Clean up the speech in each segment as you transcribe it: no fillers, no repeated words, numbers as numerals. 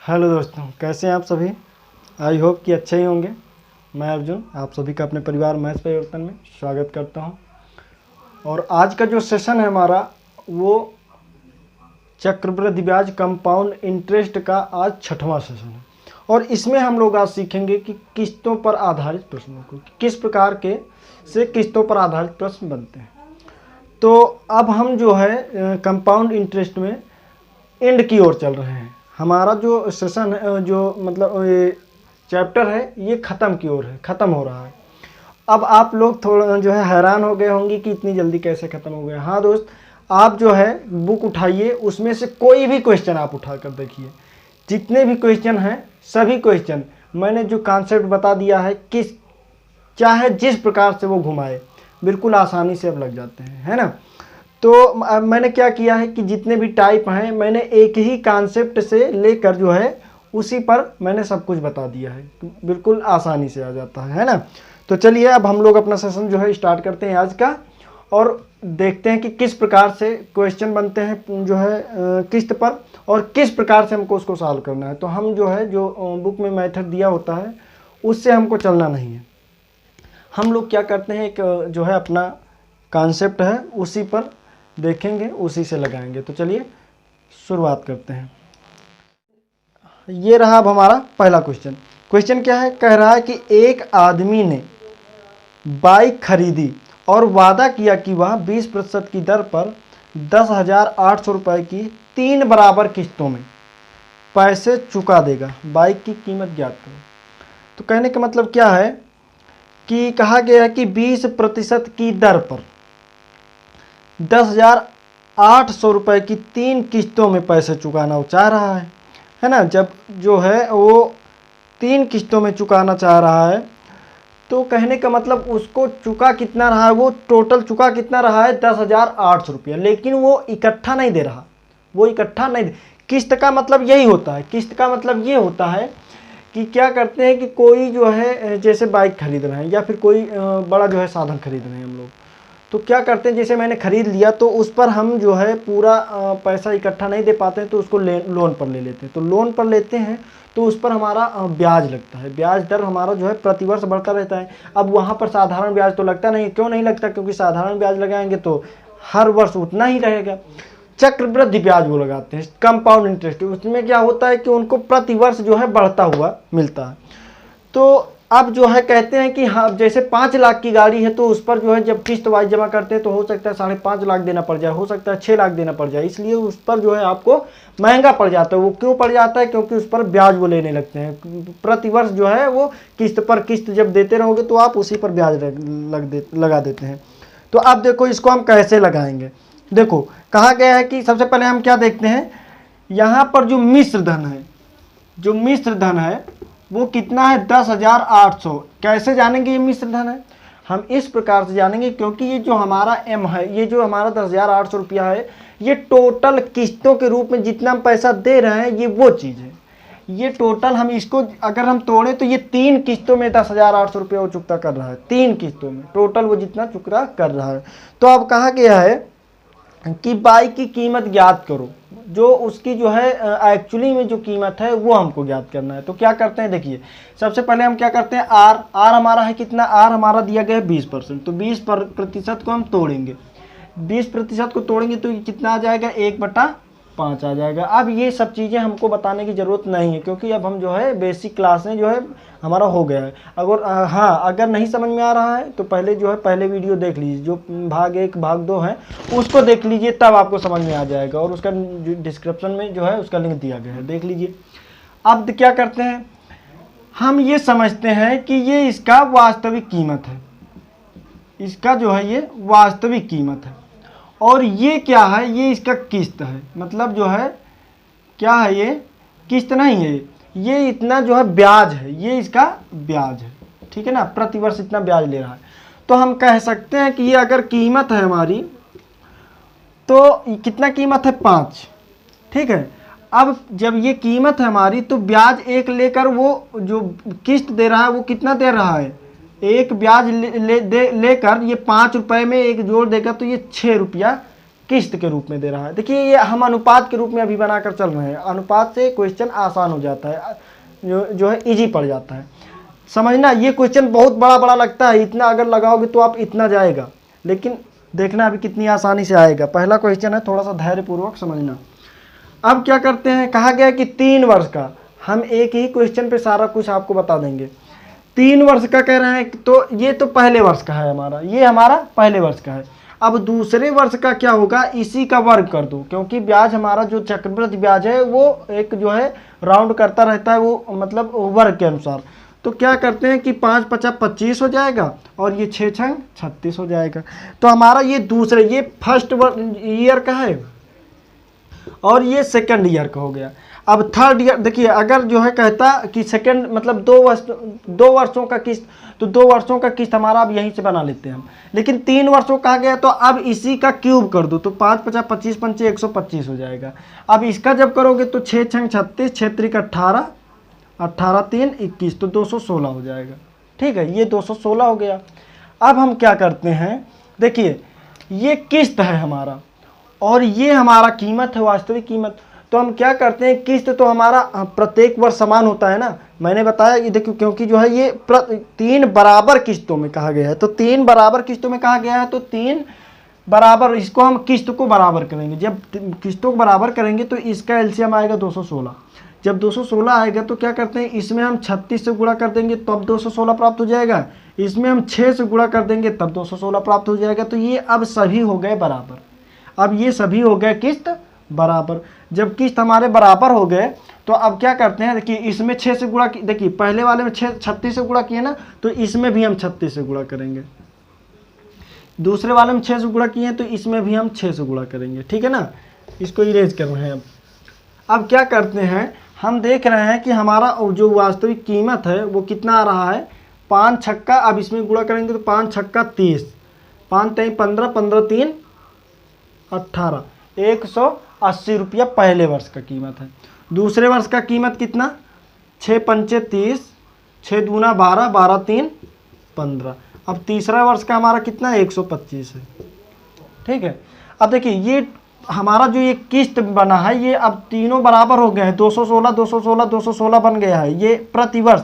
Hello दोस्तों, कैसे हैं आप सभी। आई होप कि अच्छे ही होंगे। मैं अर्जुन आप सभी का अपने परिवार मैथ्स परिवर्तन में स्वागत करता हूं। और आज का जो सेशन है हमारा वो चक्रवृद्धि ब्याज कंपाउंड इंटरेस्ट का आज 6वां सेशन है। और इसमें हम लोग आज सीखेंगे कि किस्तों पर आधारित प्रश्नों को किस प्रकार के से किस्तों पर आधारित प्रश्न बनते हैं। तो अब हम जो है कंपाउंड इंटरेस्ट में एंड की ओर चल रहे हैं। हमारा जो सेशन है, जो मतलब ये चैप्टर है, ये ख़त्म की ओर है, ख़त्म हो रहा है। अब आप लोग थोड़ा जो है हैरान हो गए होंगे कि इतनी जल्दी कैसे ख़त्म हो गया। हाँ दोस्त, आप जो है बुक उठाइए, उसमें से कोई भी क्वेश्चन आप उठा कर देखिए। जितने भी क्वेश्चन हैं सभी क्वेश्चन मैंने जो कॉन्सेप्ट बता दिया है, चाहे जिस प्रकार से वो घुमाए बिल्कुल आसानी से अब लग जाते हैं, है ना। तो मैंने क्या किया है कि जितने भी टाइप हैं मैंने एक ही कॉन्सेप्ट से लेकर जो है उसी पर मैंने सब कुछ बता दिया है, बिल्कुल आसानी से आ जाता है ना। तो चलिए अब हम लोग अपना सेशन जो है स्टार्ट करते हैं आज का, और देखते हैं कि किस प्रकार से क्वेश्चन बनते हैं जो है किस्त पर, और किस प्रकार से हमको उसको सॉल्व करना है। तो हम जो है जो बुक में मेथड दिया होता है उससे हमको चलना नहीं है। हम लोग क्या करते हैं, एक जो है अपना कॉन्सेप्ट है उसी पर देखेंगे, उसी से लगाएंगे। तो चलिए शुरुआत करते हैं। ये रहा अब हमारा पहला क्वेश्चन। क्वेश्चन क्या है, कह रहा है कि एक आदमी ने बाइक खरीदी और वादा किया कि वह 20% की दर पर 10,800 रुपये की 3 बराबर किस्तों में पैसे चुका देगा। बाइक की कीमत ज्ञात करो। तो कहने का मतलब क्या है कि कहा गया है कि 20% की दर पर 10,800 रुपये की 3 किस्तों में पैसे चुकाना वो चाह रहा है ना। जब जो है वो 3 किस्तों में चुकाना चाह रहा है तो कहने का मतलब उसको चुका कितना रहा है, वो टोटल चुका कितना रहा है 10,800 रुपया, लेकिन वो इकट्ठा नहीं दे रहा, वो इकट्ठा नहीं दे। किस्त का मतलब यही होता है, किस्त का मतलब ये होता है कि क्या करते हैं कि कोई जो है जैसे बाइक खरीद रहे हैं या फिर कोई बड़ा जो है साधन खरीद रहे हैं हम लोग, तो क्या करते हैं जैसे मैंने ख़रीद लिया तो उस पर हम जो है पूरा पैसा इकट्ठा नहीं दे पाते हैं, तो उसको लोन पर ले लेते हैं। तो लोन पर लेते हैं तो उस पर हमारा ब्याज लगता है, ब्याज दर हमारा जो है प्रतिवर्ष बढ़ता रहता है। अब वहाँ पर साधारण ब्याज तो लगता नहीं। क्यों नहीं लगता? क्योंकि साधारण ब्याज लगाएंगे तो हर वर्ष उतना ही रहेगा। चक्रवृद्धि ब्याज वो लगाते हैं, कंपाउंड इंटरेस्ट, उसमें क्या होता है कि उनको प्रतिवर्ष जो है बढ़ता हुआ मिलता है। तो अब जो है कहते हैं कि हाँ, जैसे 5 लाख की गाड़ी है तो उस पर जो है जब किस्त वाइज जमा करते हैं तो हो सकता है 5.5 लाख देना पड़ जाए, हो सकता है 6 लाख देना पड़ जाए, इसलिए उस पर जो है आपको महंगा पड़ जाता है। वो क्यों पड़ जाता है? क्योंकि उस पर ब्याज वो लेने लगते हैं प्रतिवर्ष जो है, वो किस्त पर किस्त जब देते रहोगे तो आप उसी पर ब्याज लगा देते हैं। तो अब देखो इसको हम कैसे लगाएंगे। देखो कहा गया है कि सबसे पहले हम क्या देखते हैं, यहाँ पर जो मिश्र धन है, जो मिश्र धन है वो कितना है 10,800। कैसे जानेंगे ये मिश्र धन है? हम इस प्रकार से जानेंगे क्योंकि ये जो हमारा एम है, ये जो हमारा 10,800 रुपया है, ये टोटल किस्तों के रूप में जितना हम पैसा दे रहे हैं ये वो चीज़ है। ये टोटल हम इसको अगर हम तोड़े तो ये 3 किस्तों में 10,800 रुपया वो चुकता कर रहा है, 3 किस्तों में टोटल वो जितना चुकता कर रहा है। तो अब कहा गया है कि बाइक की कीमत ज्ञात करो, जो उसकी जो है एक्चुअली में जो कीमत है वो हमको ज्ञात करना है। तो क्या करते हैं, देखिए सबसे पहले हम क्या करते हैं, आर हमारा है कितना, आर हमारा दिया गया है 20%। तो 20% को हम तोड़ेंगे, 20% को तोड़ेंगे तो कितना आ जाएगा 1/5 आ जाएगा। अब ये सब चीज़ें हमको बताने की ज़रूरत नहीं है क्योंकि अब हम जो है बेसिक क्लासें जो है हमारा हो गया है। अगर नहीं समझ में आ रहा है तो पहले जो है पहले वीडियो देख लीजिए, जो भाग 1 भाग 2 है उसको देख लीजिए, तब आपको समझ में आ जाएगा। और उसका डिस्क्रिप्शन में जो है उसका लिंक दिया गया है, देख लीजिए। अब क्या करते हैं, हम ये समझते हैं कि ये इसका वास्तविक कीमत है, इसका जो है ये वास्तविक कीमत है। और ये क्या है, ये इसका किस्त है, मतलब जो है क्या है, ये किस्त नहीं है, ये इतना जो है ब्याज है, ये इसका ब्याज है, ठीक है ना, प्रतिवर्ष इतना ब्याज ले रहा है। तो हम कह सकते हैं कि ये अगर कीमत है हमारी तो कितना कीमत है 5, ठीक है। अब जब ये कीमत है हमारी तो ब्याज 1 लेकर वो जो किस्त दे रहा है वो कितना दे रहा है, 1 ब्याज लेकर ये 5 रुपये में 1 जोड़ देगा तो ये 6 रुपया किस्त के रूप में दे रहा है। देखिए ये हम अनुपात के रूप में अभी बनाकर चल रहे हैं, अनुपात से क्वेश्चन आसान हो जाता है, जो है इजी पड़ जाता है समझना। ये क्वेश्चन बहुत बड़ा बड़ा लगता है, इतना अगर लगाओगे तो आप इतना जाएगा, लेकिन देखना अभी कितनी आसानी से आएगा। पहला क्वेश्चन है, थोड़ा सा धैर्यपूर्वक समझना। अब क्या करते हैं, कहा गया कि 3 वर्ष का, हम एक ही क्वेश्चन पे सारा कुछ आपको बता देंगे। 3 वर्ष का कह रहे हैं, तो ये तो पहले वर्ष का है हमारा, ये हमारा पहले वर्ष का है। अब दूसरे वर्ष का क्या होगा, इसी का वर्ग कर दो, क्योंकि ब्याज हमारा जो चक्रवृद्धि ब्याज है वो एक जो है राउंड करता रहता है, वो मतलब वर्ग के अनुसार। तो क्या करते हैं कि 5 × 50 = 25 हो जाएगा, और ये 6 × 6 = 36 हो जाएगा। तो हमारा ये दूसरे, ये फर्स्ट ईयर का है और ये सेकंड ईयर का हो गया। अब थर्ड ईयर देखिए, अगर जो है कहता कि सेकंड मतलब 2 वर्षों का किस्त, तो 2 वर्षों का किस्त हमारा अब यहीं से बना लेते हैं हम। लेकिन 3 वर्षों कहा गया, तो अब इसी का क्यूब कर दो, तो 5 × 50 = 25, 5 × 125 हो जाएगा। अब इसका जब करोगे तो 6 × 6 = 36, 6 × 3 = 18, 18 × 3 = 21, तो 216 हो जाएगा। ठीक है, ये 216 हो गया। अब हम क्या करते हैं, देखिए ये किस्त है हमारा और ये हमारा कीमत है, वास्तविक कीमत। तो हम क्या करते हैं, किस्त तो हमारा प्रत्येक वर्ष समान होता है ना, मैंने बताया कि देखो, क्योंकि जो है ये 3 बराबर किस्तों में कहा गया है, तो 3 बराबर किस्तों में कहा गया है, तो 3 बराबर, इसको हम किस्त को बराबर करेंगे। जब किस्तों को बराबर करेंगे तो इसका एलसीएम आएगा 216। जब 216 आएगा तो क्या करते हैं, इसमें हम 36 से गुणा कर देंगे तब 216 प्राप्त हो जाएगा, इसमें हम 6 से गुणा कर देंगे तब 216 प्राप्त हो जाएगा। तो ये अब सभी हो गए बराबर, अब ये सभी हो गए किस्त बराबर। जब किस्त हमारे बराबर हो गए तो अब क्या करते हैं, देखिए इसमें 6 से गुणा, देखिए पहले वाले में 36 से गुणा किए ना, तो इसमें भी हम 36 से गुणा करेंगे। दूसरे वाले में 6 से गुणा किए तो इसमें भी हम 6 से गुणा करेंगे। ठीक है ना, इसको इरेज कर रहे हैं। अब क्या करते हैं, हम देख रहे हैं कि हमारा जो वास्तविक कीमत है वो कितना आ रहा है, 5 छक्का, अब इसमें गुणा करेंगे तो 5 छक्का 30, 5 × 3 = 15, 15 × 3 = 18, 180 रुपया पहले वर्ष का कीमत है। दूसरे वर्ष का कीमत कितना, 6 × 5 = 30, 6 × 2 = 12, 12 × 3 = 15। अब तीसरा वर्ष का हमारा कितना, 125 है। ठीक है, अब देखिए ये हमारा जो ये किस्त बना है, ये अब तीनों बराबर हो गए हैं, 216 216 216 बन गया है। ये प्रतिवर्ष,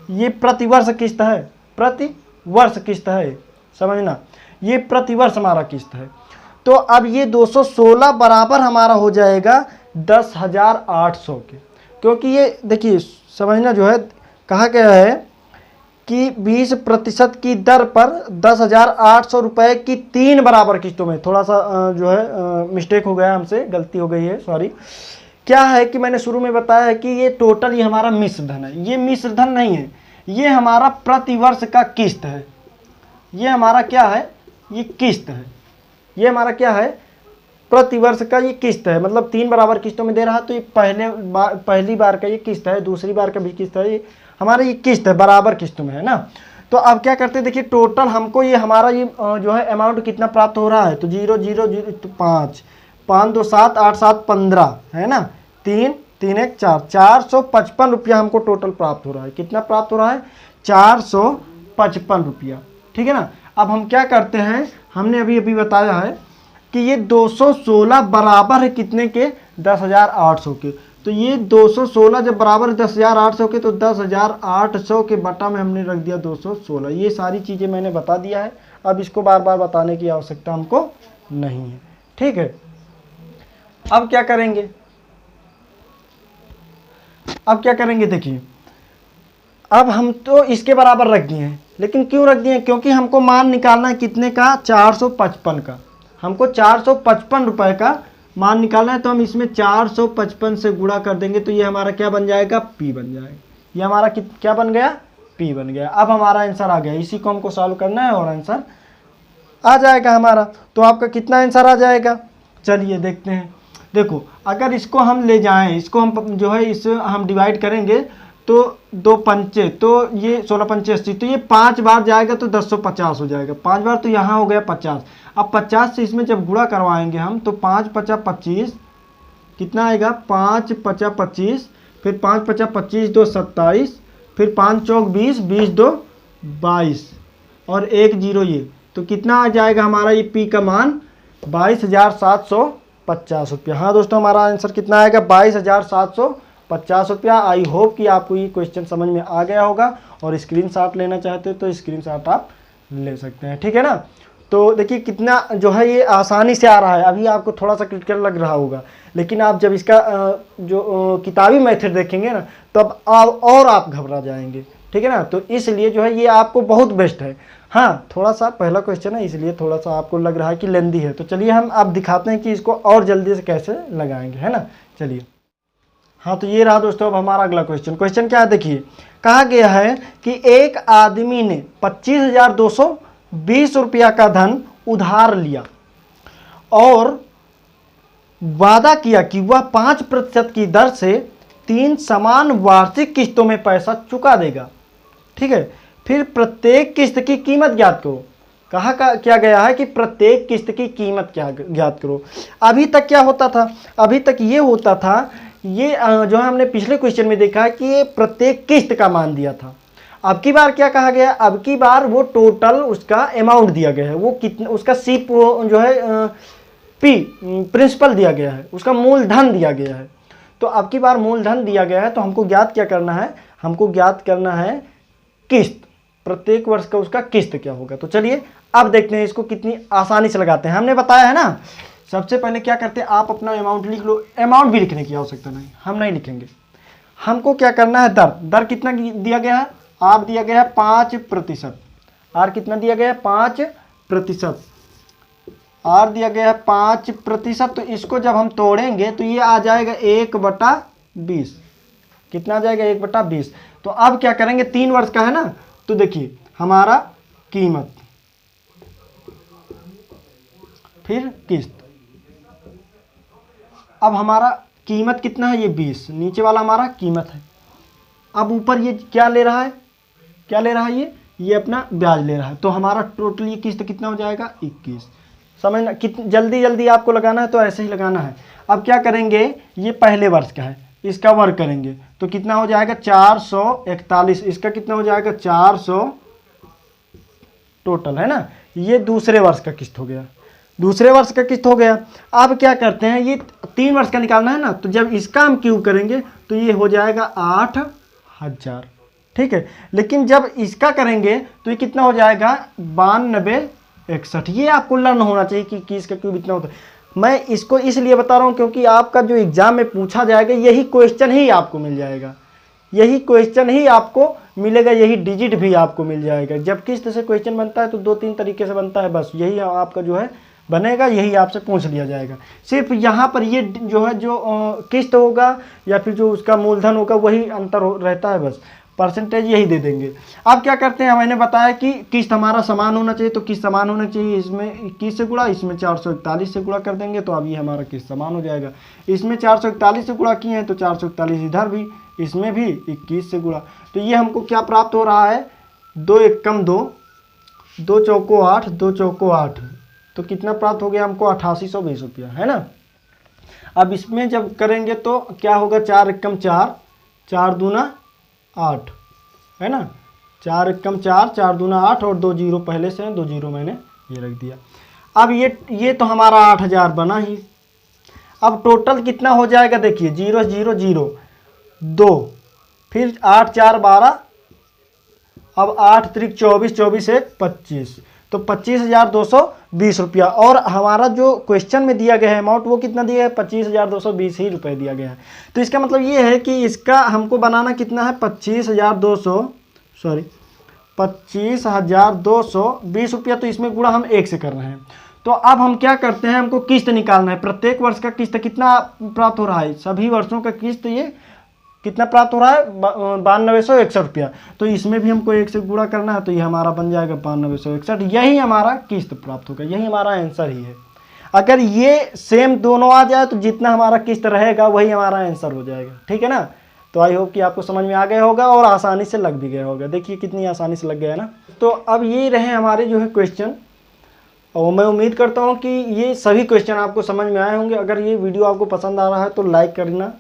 ये प्रतिवर्ष किस्त है, प्रतिवर्ष किस्त है, समझना, ये प्रतिवर्ष हमारा किस्त है। तो अब ये 216 बराबर हमारा हो जाएगा 10,800 के, क्योंकि ये देखिए समझना, जो है कहा गया है कि 20% की दर पर 10,800 रुपये की 3 बराबर किस्तों में, थोड़ा सा जो है मिस्टेक हो गया, हमसे गलती हो गई है, सॉरी। क्या है कि मैंने शुरू में बताया है कि ये टोटल, ये हमारा मिश्र धन है, ये मिश्र धन नहीं है, ये हमारा प्रतिवर्ष का किस्त है। ये हमारा क्या है, ये किस्त है, ये हमारा क्या है, प्रतिवर्ष का ये किस्त है, मतलब 3 बराबर किस्तों में दे रहा है। तो ये पहली बार का ये किस्त है, दूसरी बार का भी किस्त है, ये हमारा ये किस्त है, बराबर किस्तों में है ना। तो अब क्या करते हैं, देखिए टोटल हमको ये हमारा ये जो है अमाउंट कितना प्राप्त हो रहा है, तो 0 0 0 तो 5 5 2 7 8 7 15 है ना, 3 3 1 4 455 रुपया हमको टोटल प्राप्त हो रहा है। कितना प्राप्त हो रहा है, 455 रुपया। ठीक है ना। अब हम क्या करते हैं, हमने अभी अभी बताया है कि ये 216 बराबर है कितने के, 10,800 के। तो ये 216 जब बराबर है 10,800 के, तो 10,800 के बटा में हमने रख दिया 216। ये सारी चीज़ें मैंने बता दिया है, अब इसको बार बार बताने की आवश्यकता हमको नहीं है। ठीक है, अब क्या करेंगे, अब क्या करेंगे, देखिए अब हम तो इसके बराबर रख दिए हैं, लेकिन क्यों रख दिए, क्योंकि हमको मान निकालना है कितने का, 455 का। हमको 455 रुपये का मान निकालना है, तो हम इसमें 455 से गुणा कर देंगे, तो ये हमारा क्या बन जाएगा, P बन जाएगा। ये हमारा क्या बन गया, P बन गया। अब हमारा आंसर आ गया, इसी को हमको सॉल्व करना है और आंसर आ जाएगा हमारा। तो आपका कितना आंसर आ जाएगा, चलिए देखते हैं। देखो अगर इसको हम ले जाएं, इसको हम जो है इस हम डिवाइड करेंगे, तो 2 पंचे, तो ये 16 पंचे 80, तो ये 5 बार जाएगा तो 1050 हो जाएगा, 5 बार तो यहाँ हो गया 50। अब 50 से इसमें जब गुणा करवाएंगे हम, तो 5 × 5 = 25, कितना आएगा, 5 × 5 = 25, फिर 5 × 5 = 25, 2 = 27, फिर 5 × 4 = 20, 20 × 2 = 22 और 1 0 ये, तो कितना आ जाएगा हमारा ये P का मान, 22,750 हाँ दोस्तों, हमारा आंसर कितना आएगा? 22,750 रुपया। आई होप कि आपको ये क्वेश्चन समझ में आ गया होगा, और स्क्रीनशॉट लेना चाहते हो तो स्क्रीनशॉट आप ले सकते हैं, ठीक है ना। तो देखिए कितना जो है ये आसानी से आ रहा है। अभी आपको थोड़ा सा क्रिटिकल लग रहा होगा, लेकिन आप जब इसका जो किताबी मेथड देखेंगे ना, तब और आप घबरा जाएंगे, ठीक है ना। तो इसलिए जो है ये आपको बहुत बेस्ट है। हाँ, थोड़ा सा पहला क्वेश्चन है, इसलिए थोड़ा सा आपको लग रहा है कि लेंदी है। तो चलिए हम अब दिखाते हैं कि इसको और जल्दी से कैसे लगाएंगे, है ना। चलिए, हाँ तो ये रहा दोस्तों अब हमारा अगला क्वेश्चन। क्वेश्चन क्या है देखिए, कहा गया है कि एक आदमी ने 25,220 रुपया का धन उधार लिया और वादा किया कि वह 5% की दर से 3 समान वार्षिक किस्तों में पैसा चुका देगा, ठीक है। फिर प्रत्येक किस्त की कीमत ज्ञात करो। कहा क्या गया है कि प्रत्येक किस्त की कीमत क्या ज्ञात करो। अभी तक क्या होता था? अभी तक ये होता था, ये जो है हमने पिछले क्वेश्चन में देखा कि ये प्रत्येक किस्त का मान दिया था। अब की बार क्या कहा गया? अब की बार वो टोटल उसका अमाउंट दिया गया है, वो कितना उसका सी जो है पी प्रिंसिपल दिया गया है, उसका मूलधन दिया गया है। तो अब की बार मूलधन दिया गया है, तो हमको ज्ञात क्या करना है? हमको ज्ञात करना है किस्त, प्रत्येक वर्ष का उसका किस्त क्या होगा। तो चलिए अब देखते हैं इसको कितनी आसानी से लगाते हैं। हमने बताया है ना, सबसे पहले क्या करते हैं, आप अपना अमाउंट लिख लो। अमाउंट भी लिखने की आवश्यकता नहीं, हम नहीं लिखेंगे। हमको क्या करना है? दर। दर कितना दिया गया है? आर दिया गया है 5%। आर कितना दिया गया है? 5%। आर दिया गया है 5%। तो इसको जब हम तोड़ेंगे तो ये आ जाएगा 1/20। कितना आ जाएगा? 1/20। तो अब क्या करेंगे? 3 वर्ष का है ना, तो देखिए हमारा कीमत, फिर किस्त। अब हमारा कीमत कितना है? ये 20, नीचे वाला हमारा कीमत है। अब ऊपर ये क्या ले रहा है? क्या ले रहा है? ये अपना ब्याज ले रहा है। तो हमारा टोटल ये किस्त कितना हो जाएगा? 21। समझना, कितनी जल्दी जल्दी आपको लगाना है तो ऐसे ही लगाना है। अब क्या करेंगे? ये पहले वर्ष का है, इसका वर्ग करेंगे तो कितना हो जाएगा? 441। इसका कितना हो जाएगा? 400 टोटल, है ना। ये दूसरे वर्ष का किस्त हो गया, दूसरे वर्ष का किस्त हो गया। अब क्या करते हैं? ये 3 वर्ष का निकालना है ना, तो जब इसका हम क्यूब करेंगे तो ये हो जाएगा 8,000, ठीक है। लेकिन जब इसका करेंगे तो ये कितना हो जाएगा? 9261। ये आपको लर्न होना चाहिए कि इसका क्यूब इतना होता है। मैं इसको इसलिए बता रहा हूँ क्योंकि आपका जो एग्जाम में पूछा जाएगा यही क्वेश्चन ही आपको मिल जाएगा, यही क्वेश्चन ही आपको मिलेगा, यही डिजिट भी आपको मिल जाएगा। जब किस्त से क्वेश्चन बनता है तो 2-3 तरीके से बनता है, बस यही आपका जो है बनेगा, यही आपसे पूछ लिया जाएगा। सिर्फ यहाँ पर ये जो है जो किस्त होगा या फिर जो उसका मूलधन होगा वही अंतर रहता है, बस परसेंटेज यही दे देंगे। अब क्या करते हैं? मैंने बताया कि किस्त हमारा समान होना चाहिए, तो किस्त समान होना चाहिए। इसमें 21 से गुणा, इसमें 441 से गुणा कर देंगे तो अब ये हमारा किस्त समान हो जाएगा। इसमें 441 से गुणा किए हैं तो 441 इधर भी, इसमें भी 21 से गुणा। तो ये हमको क्या प्राप्त हो रहा है? 2 एकम 2, 2 चौको 8, 2 चौको 8, तो कितना प्राप्त हो गया हमको? 8820 रुपया, है ना। अब इसमें जब करेंगे तो क्या होगा? 4 एकम 4, 4 दूना 8, है ना। 4 एकम 4, 4 दूना 8 और 2 जीरो पहले से हैं, 2 जीरो मैंने ये रख दिया। अब ये तो हमारा 8000 बना ही। अब टोटल कितना हो जाएगा? देखिए 0 0 0 2, फिर 8 4 12, अब 8 त्रिक 24, 24 1 25, तो 25,220 रुपया। और हमारा जो क्वेश्चन में दिया गया है अमाउंट वो कितना दिया है? 25,220 ही रुपये दिया गया है। तो इसका मतलब ये है कि इसका हमको बनाना कितना है? 25,220 रुपया। तो इसमें गुणा हम 1 से कर रहे हैं। तो अब हम क्या करते हैं? हमको किस्त निकालना है। प्रत्येक वर्ष का किस्त कितना प्राप्त हो रहा है? सभी वर्षों का किस्त ये कितना प्राप्त हो रहा है? 9261 रुपया। तो इसमें भी हमको 1 से गुणा करना है, तो ये हमारा बन जाएगा 9261। यही हमारा किस्त प्राप्त होगा, यही हमारा आंसर ही है। अगर ये सेम दोनों आ जाए तो जितना हमारा किस्त रहेगा वही हमारा आंसर हो जाएगा, ठीक है ना। तो आई होप कि आपको समझ में आ गया होगा और आसानी से लग भी गया होगा। देखिए कितनी आसानी से लग गया है ना। तो अब ये रहे हमारे जो है क्वेश्चन, और मैं उम्मीद करता हूँ कि ये सभी क्वेश्चन आपको समझ में आए होंगे। अगर ये वीडियो आपको पसंद आ रहा है तो लाइक करना,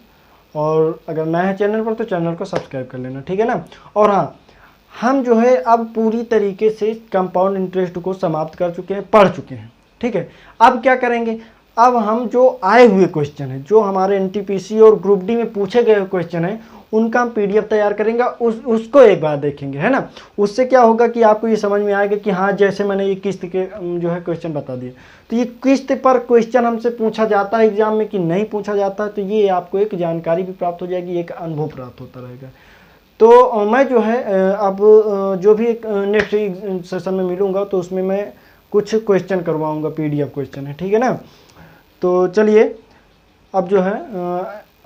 और अगर नए हैं चैनल पर तो चैनल को सब्सक्राइब कर लेना, ठीक है ना। और हाँ, हम जो है अब पूरी तरीके से कंपाउंड इंटरेस्ट को समाप्त कर चुके हैं, पढ़ चुके हैं, ठीक है। अब क्या करेंगे, अब हम जो आए हुए क्वेश्चन हैं, जो हमारे एनटीपीसी और ग्रुप डी में पूछे गए क्वेश्चन हैं, उनका हम पीडीएफ तैयार करेंगे, उसको एक बार देखेंगे, है ना। उससे क्या होगा कि आपको ये समझ में आएगा कि हाँ, जैसे मैंने ये किस्त के जो है क्वेश्चन बता दिए, तो ये किस्त पर क्वेश्चन हमसे पूछा जाता है एग्जाम में कि नहीं पूछा जाता है, तो ये आपको एक जानकारी भी प्राप्त हो जाएगी, एक अनुभव प्राप्त होता रहेगा। तो मैं जो है अब जो भी एक नेक्स्ट सेशन में मिलूँगा तो उसमें मैं कुछ क्वेश्चन करवाऊँगा, पीडीएफ क्वेश्चन है, ठीक है ना। तो चलिए अब जो है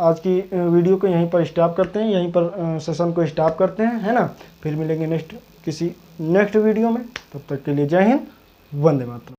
आज की वीडियो को यहीं पर स्टॉप करते हैं, यहीं पर सेशन को स्टॉप करते हैं, है ना। फिर मिलेंगे किसी नेक्स्ट वीडियो में। तब तक के लिए जय हिंद, वंदे मातरम।